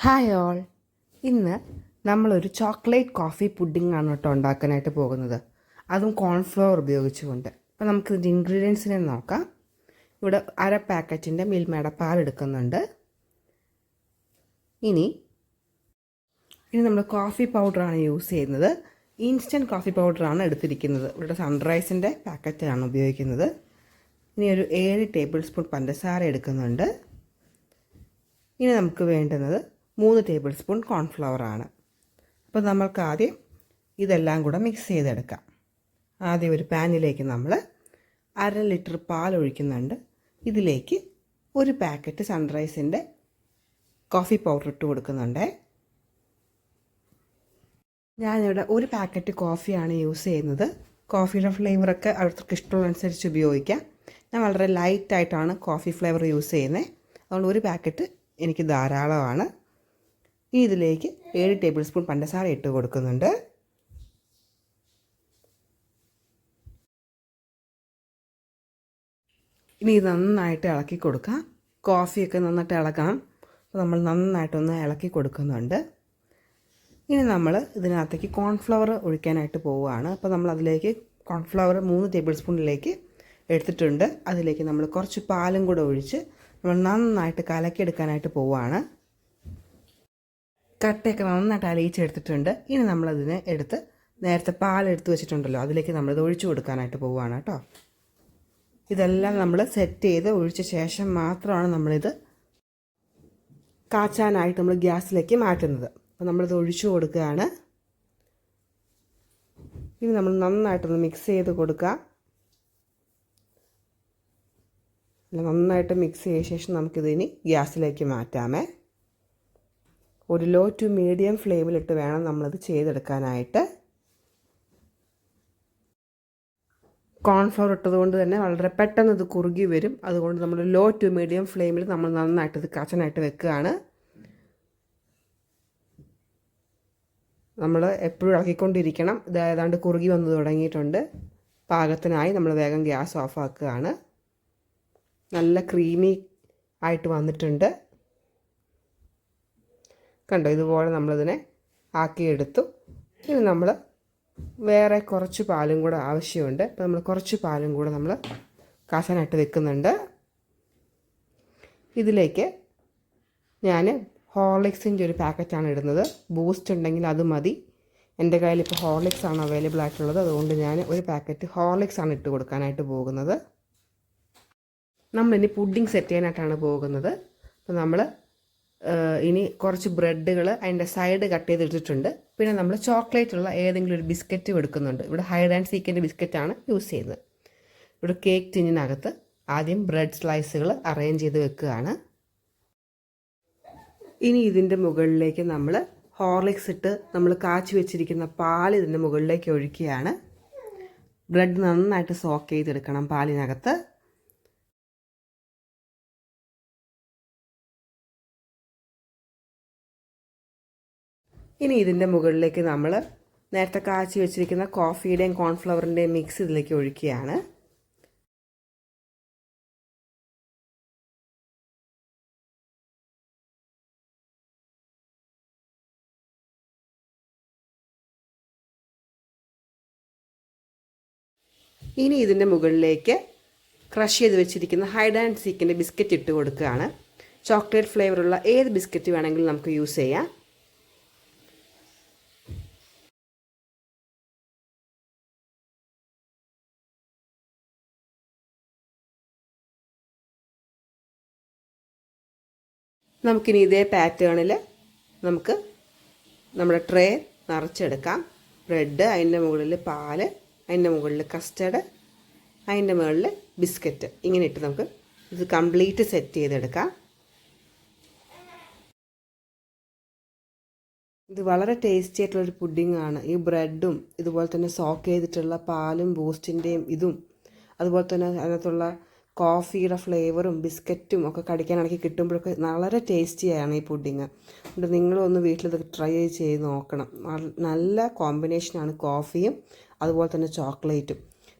Hi all. ഇന്ന് നമ്മളൊരു chocolate coffee pudding ആണ് കേട്ടോ ഉണ്ടാക്കാനായിട്ട് പോകുന്നത്. അതും കോൺഫ്ലവർ ഉപയോഗിച്ചുകൊണ്ട്. അപ്പോൾ നമുക്കിതിൻ്റെ ഇൻഗ്രീഡിയൻസിനെ നോക്കാം. ഇവിടെ അര പാക്കറ്റിൻ്റെ മിൽമയുടെ പാൽ എടുക്കുന്നുണ്ട്. ഇനി നമ്മൾ കോഫി പൗഡറാണ് യൂസ് ചെയ്യുന്നത്. ഇൻസ്റ്റൻറ്റ് കോഫി പൗഡറാണ് എടുത്തിരിക്കുന്നത്. ഇവിടെ സൺറൈസിൻ്റെ പാക്കറ്റാണ് ഉപയോഗിക്കുന്നത്. ഇനി ഒരു 7 ടേബിൾ സ്പൂൺ പഞ്ചസാര എടുക്കുന്നുണ്ട്. ഇനി നമുക്ക് വേണ്ടുന്നത് 3 ടേബിൾ സ്പൂൺ കോൺഫ്ലവറാണ്. അപ്പോൾ നമ്മൾക്ക് ആദ്യം ഇതെല്ലാം കൂടെ മിക്സ് ചെയ്തെടുക്കാം. ആദ്യം ഒരു പാനിലേക്ക് നമ്മൾ 1/2 ലിറ്റർ പാൽ ഒഴിക്കുന്നുണ്ട്. ഇതിലേക്ക് ഒരു പാക്കറ്റ് സൺറൈസിൻ്റെ കോഫി പൗഡർ ഇട്ട് കൊടുക്കുന്നുണ്ട്. ഞാനിവിടെ ഒരു പാക്കറ്റ് കോഫിയാണ് യൂസ് ചെയ്യുന്നത്. കോഫിയുടെ ഫ്ലേവറൊക്കെ അവർക്ക് ഇഷ്ടമുള്ളതനുസരിച്ച് ഉപയോഗിക്കാം. ഞാൻ വളരെ ലൈറ്റായിട്ടാണ് കോഫി ഫ്ലേവർ യൂസ് ചെയ്യുന്നത്. അതുകൊണ്ട് ഒരു പാക്കറ്റ് എനിക്ക് ധാരാളമാണ്. ഇനി ഇതിലേക്ക് 7 ടേബിൾ സ്പൂൺ പഞ്ചസാര ഇട്ട് കൊടുക്കുന്നുണ്ട്. ഇനി ഇത് നന്നായിട്ട് ഇളക്കി കൊടുക്കാം. കോഫിയൊക്കെ നന്നായിട്ട് ഇളക്കണം. അപ്പോൾ നമ്മൾ നന്നായിട്ടൊന്ന് ഇളക്കി കൊടുക്കുന്നുണ്ട്. ഇനി നമ്മൾ ഇതിനകത്തേക്ക് കോൺഫ്ലവർ ഒഴിക്കാനായിട്ട് പോവുകയാണ്. അപ്പോൾ നമ്മൾ അതിലേക്ക് കോൺഫ്ലവർ 3 ടേബിൾ സ്പൂണിലേക്ക് എടുത്തിട്ടുണ്ട്. അതിലേക്ക് നമ്മൾ കുറച്ച് പാലും കൂടെ ഒഴിച്ച് നമ്മൾ നന്നായിട്ട് കലക്കിയെടുക്കാനായിട്ട് പോവുകയാണ്. കട്ടയൊക്കെ നന്നായിട്ട് അലിയിച്ചെടുത്തിട്ടുണ്ട്. ഇനി നമ്മളതിനെ എടുത്ത് നേരത്തെ പാലെടുത്ത് വെച്ചിട്ടുണ്ടല്ലോ, അതിലേക്ക് നമ്മളിത് ഒഴിച്ചു കൊടുക്കാനായിട്ട് പോവുകയാണ് കേട്ടോ. ഇതെല്ലാം നമ്മൾ സെറ്റ് ചെയ്ത് ഒഴിച്ച ശേഷം മാത്രമാണ് നമ്മളിത് കാച്ചാനായിട്ട് നമ്മൾ ഗ്യാസിലേക്ക് മാറ്റുന്നത്. അപ്പോൾ നമ്മളിത് ഒഴിച്ചു കൊടുക്കുകയാണ്. ഇനി നമ്മൾ നന്നായിട്ടൊന്ന് മിക്സ് ചെയ്ത് കൊടുക്കുക. നന്നായിട്ട് മിക്സ് ചെയ്ത ശേഷം നമുക്കിതിനി ഗ്യാസിലേക്ക് മാറ്റാമേ. ഒരു ലോ ടു മീഡിയം ഫ്ലെയിമിലിട്ട് വേണം നമ്മളത് ചെയ്തെടുക്കാനായിട്ട്. കോൺഫ്ലവർ ഇട്ടതുകൊണ്ട് തന്നെ വളരെ പെട്ടെന്ന് ഇത് കുറുകി വരും. അതുകൊണ്ട് നമ്മൾ ലോ ടു മീഡിയം ഫ്ലെയിമിൽ നമ്മൾ നന്നായിട്ട് ഇത് കാച്ചാനായിട്ട് വെക്കുകയാണ്. നമ്മൾ എപ്പോഴും ഇളക്കിക്കൊണ്ടിരിക്കണം. ഇത് ഏതാണ്ട് കുറുകി വന്ന് തുടങ്ങിയിട്ടുണ്ട്. പാകത്തിനായി നമ്മൾ വേഗം ഗ്യാസ് ഓഫ് ആക്കുകയാണ്. നല്ല ക്രീമി ആയിട്ട് വന്നിട്ടുണ്ട്. കണ്ടോ, ഇതുപോലെ നമ്മളിതിനെ ആക്കിയെടുത്തു. ഇനി നമ്മൾ വേറെ കുറച്ച് പാലും കൂടെ ആവശ്യമുണ്ട്. അപ്പോൾ നമ്മൾ കുറച്ച് പാലും കൂടെ നമ്മൾ കാച്ചാനായിട്ട് വെക്കുന്നുണ്ട്. ഇതിലേക്ക് ഞാൻ ഹോർലിക്സിൻ്റെ ഒരു പാക്കറ്റാണ് ഇടുന്നത്. ബൂസ്റ്റ് ഉണ്ടെങ്കിൽ അത് മതി. എൻ്റെ കയ്യിൽ ഇപ്പോൾ ഹോർലിക്സ് ആണ് അവൈലബിൾ ആയിട്ടുള്ളത്. അതുകൊണ്ട് ഞാൻ ഒരു പാക്കറ്റ് ഹോർലിക്സ് ആണ് ഇട്ട് കൊടുക്കാനായിട്ട് പോകുന്നത്. നമ്മളിനി പുഡിംഗ് സെറ്റ് ചെയ്യാനായിട്ടാണ് പോകുന്നത്. അപ്പോൾ നമ്മൾ ഇനി കുറച്ച് ബ്രെഡുകൾ അതിൻ്റെ സൈഡ് കട്ട് ചെയ്തിട്ടിട്ടുണ്ട്. പിന്നെ നമ്മൾ ചോക്ലേറ്റ് ഉള്ള ഏതെങ്കിലും ഒരു ബിസ്ക്കറ്റ് എടുക്കുന്നുണ്ട്. ഇവിടെ ഹൈഡ് ആൻഡ് സീക്കിൻ്റെ ബിസ്ക്കറ്റാണ് യൂസ് ചെയ്യുന്നത്. ഇവിടെ കേക്ക് ടിന്നിനകത്ത് ആദ്യം ബ്രെഡ് സ്ലൈസുകൾ അറേഞ്ച് ചെയ്ത് വെക്കുകയാണ്. ഇനി ഇതിൻ്റെ മുകളിലേക്ക് നമ്മൾ ഹോർലിക്സ് ഇട്ട് നമ്മൾ കാച്ചി വെച്ചിരിക്കുന്ന പാൽ ഇതിൻ്റെ മുകളിലേക്ക് ഒഴിക്കുകയാണ്. ബ്രെഡ് നന്നായിട്ട് സോക്ക് ചെയ്തെടുക്കണം പാലിനകത്ത്. ഇനി ഇതിൻ്റെ മുകളിലേക്ക് നമ്മൾ നേരത്തെ കാച്ചി വെച്ചിരിക്കുന്ന കോഫിയുടെയും കോൺഫ്ലവറിൻ്റെയും മിക്സ് ഇതിലേക്ക് ഒഴിക്കുകയാണ്. ഇനി ഇതിൻ്റെ മുകളിലേക്ക് ക്രഷ് ചെയ്ത് വെച്ചിരിക്കുന്ന ഹൈഡ് ആൻഡ് സീക്കിൻ്റെ ബിസ്ക്കറ്റ് ഇട്ട് കൊടുക്കുകയാണ്. ചോക്ലേറ്റ് ഫ്ലേവറുള്ള ഏത് ബിസ്ക്കറ്റ് വേണമെങ്കിലും നമുക്ക് യൂസ് ചെയ്യാം. നമുക്കിനി ഇതേ പാറ്റേണിൽ നമുക്ക് നമ്മുടെ ട്രേ നിറച്ചെടുക്കാം. ബ്രെഡ്, അതിൻ്റെ മുകളിൽ പാല്, അതിൻ്റെ മുകളിൽ കസ്റ്റർഡ്, അതിൻ്റെ മുകളിൽ ബിസ്ക്കറ്റ്, ഇങ്ങനെ ഇട്ട് നമുക്ക് ഇത് കംപ്ലീറ്റ് സെറ്റ് ചെയ്തെടുക്കാം. ഇത് വളരെ ടേസ്റ്റി ആയിട്ടുള്ളൊരു പുഡിങ്ങാണ്. ഈ ബ്രെഡും ഇതുപോലെ തന്നെ സോക്ക് ചെയ്തിട്ടുള്ള പാലും ബൂസ്റ്റിൻ്റെയും ഇതും അതുപോലെ തന്നെ അതിനകത്തുള്ള കോഫിയുടെ ഫ്ലേവറും ബിസ്ക്കറ്റും ഒക്കെ കടിക്കാനാണെങ്കിൽ കിട്ടുമ്പോഴൊക്കെ വളരെ ടേസ്റ്റിയാണ് ഈ പുഡിങ്. അതുകൊണ്ട് നിങ്ങളൊന്ന് വീട്ടിലിത് ട്രൈ ചെയ്ത് നോക്കണം. നല്ല കോമ്പിനേഷനാണ് കോഫിയും അതുപോലെ തന്നെ ചോക്ലേറ്റും.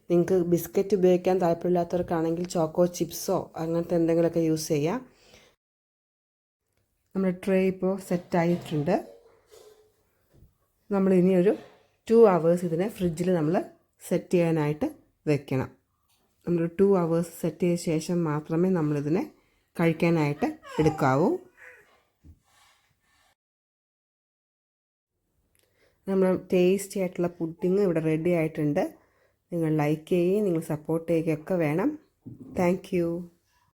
നിങ്ങൾക്ക് ബിസ്ക്കറ്റ് ഉപയോഗിക്കാൻ താല്പര്യമില്ലാത്തവർക്കാണെങ്കിൽ ചോക്കോ ചിപ്സോ അങ്ങനത്തെ എന്തെങ്കിലുമൊക്കെ യൂസ് ചെയ്യാം. നമ്മുടെ ട്രേ ഇപ്പോൾ സെറ്റായിട്ടുണ്ട്. നമ്മൾ ഇനി ഒരു 2 hours ഇതിനെ ഫ്രിഡ്ജിൽ നമ്മൾ സെറ്റ് ചെയ്യാനായിട്ട് വെക്കണം. നമ്മൾ 2 hours സെറ്റ് ചെയ്ത ശേഷം മാത്രമേ നമ്മളിതിനെ കഴിക്കാനായിട്ട് എടുക്കാവൂ. നമ്മൾ ടേസ്റ്റി ആയിട്ടുള്ള പുഡിങ് ഇവിടെ റെഡി ആയിട്ടുണ്ട്. നിങ്ങൾ ലൈക്ക് ചെയ്യുകയും നിങ്ങൾ സപ്പോർട്ട് ചെയ്യുകയൊക്കെ വേണം. Thank you.